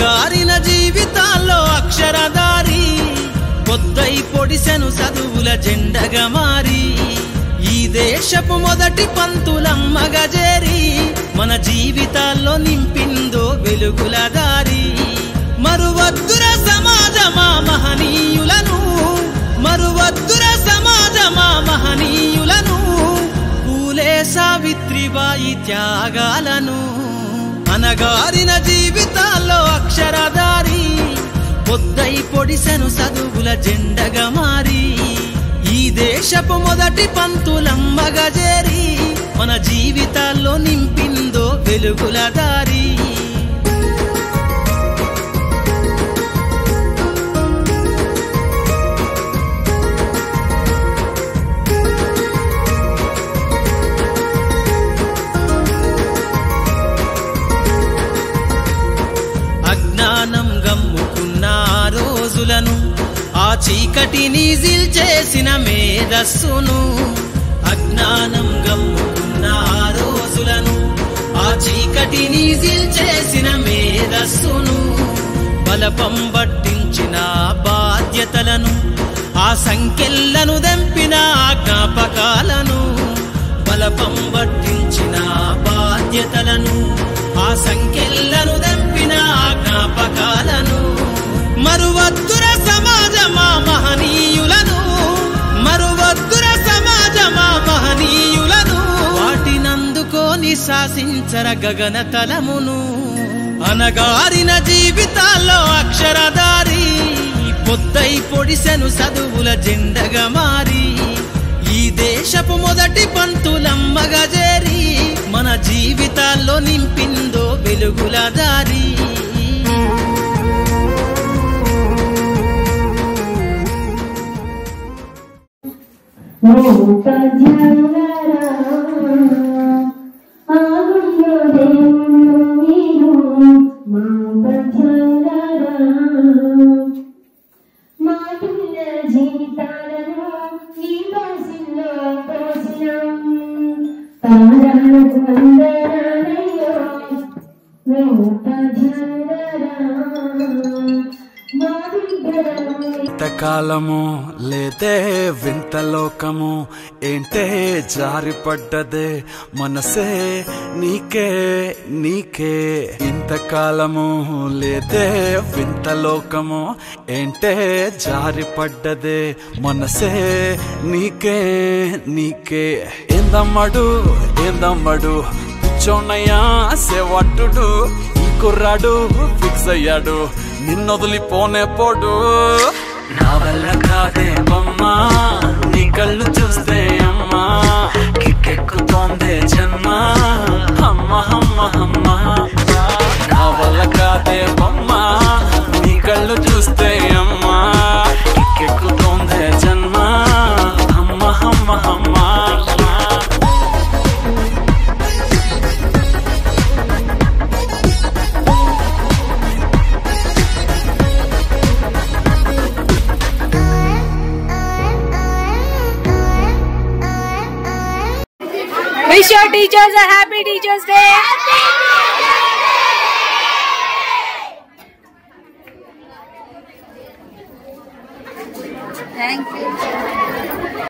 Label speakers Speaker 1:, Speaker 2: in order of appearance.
Speaker 1: అనగారిన జీవితాల్లో అక్షరధారి పొద్దై పొడిసెను చదువుల జెండగా మారి ఈ దేశపు మొదటి పంతులమ్మగా చేరి మన జీవితాల్లో నింపిందో వెలుగుల దారి మరువద్దుర సమాజమా మహనీయులను మరువద్దుర సమాజమా మహనీయులను పూలే సావిత్రిబాయి త్యాగాలను అనగారిన జీవితాల్లో అక్షరధారి పొద్దై పొడిసెను చదువుల జెండగా మారి ఈ దేశపు మొదటి పంతులమ్మగా చేరి మన జీవితాల్లో నింపిందో వెలుగుల దారి అజ్ఞానం గమ్ముకున్న రోజులను ఆ చీకటిని జిల్చేసిన మేధస్సును అజ్ఞానం గమ్ముకున్న రోజులను ఆ చీకటిని జిల్చేసిన మేధస్సును బలపం పట్టించిన బాధ్యతలను ఆ సంఖ్యలను దెంపిన జ్ఞాపకాలను బలపం పట్టించిన బాధ్యతలను ఆ సంఖ్యలను దెంపిన జ్ఞాపకాలను మరువద్దుర సమాజమా మహనీయులను మరువద్దుర సమాజమా మహనీయులను వాటినందుకోని శాసించర గగన తలమును అనగారిన జీవితాల్లో అక్షరధారి పొద్దై పొడిసెను చదువుల జెండగా మారి ఈ దేశపు మొదటి పంతులమ్మగా చేరి మన జీవితాల్లో నింపిందో వెలుగుల దారి
Speaker 2: ఇంతకాలము లేదే వింత లోకము ఏంటే జారిపడ్డదే మనసే నీకే నీకే ఇంతకాలము లేదే వింత లోకము ఏంటే జారిపడ్డదే మనసే నీకే నీకే ఏందమ్మడు ఏందమ్మడు కూర్చోనయ్యా సేవట్టుడు ఈ కుర్రాడు ఫిక్స్ అయ్యాడు నిన్నొదిలిపోనే పోడు నా వల్ల కాదే బొమ్మా నీ కళ్ళు చూస్తే అమ్మా కిక్కెక్కుతోందే జన్మ అమ్మ అమ్మ అమ్మ నా వల్ల కాదే బొమ్మా నీ కళ్ళు చూస్తే అమ్మా కిక్కెక్కుతోందే జన్మ అమ్మ అమ్మ అమ్మ
Speaker 3: Wish your teachers a happy Teachers Day. Thank you.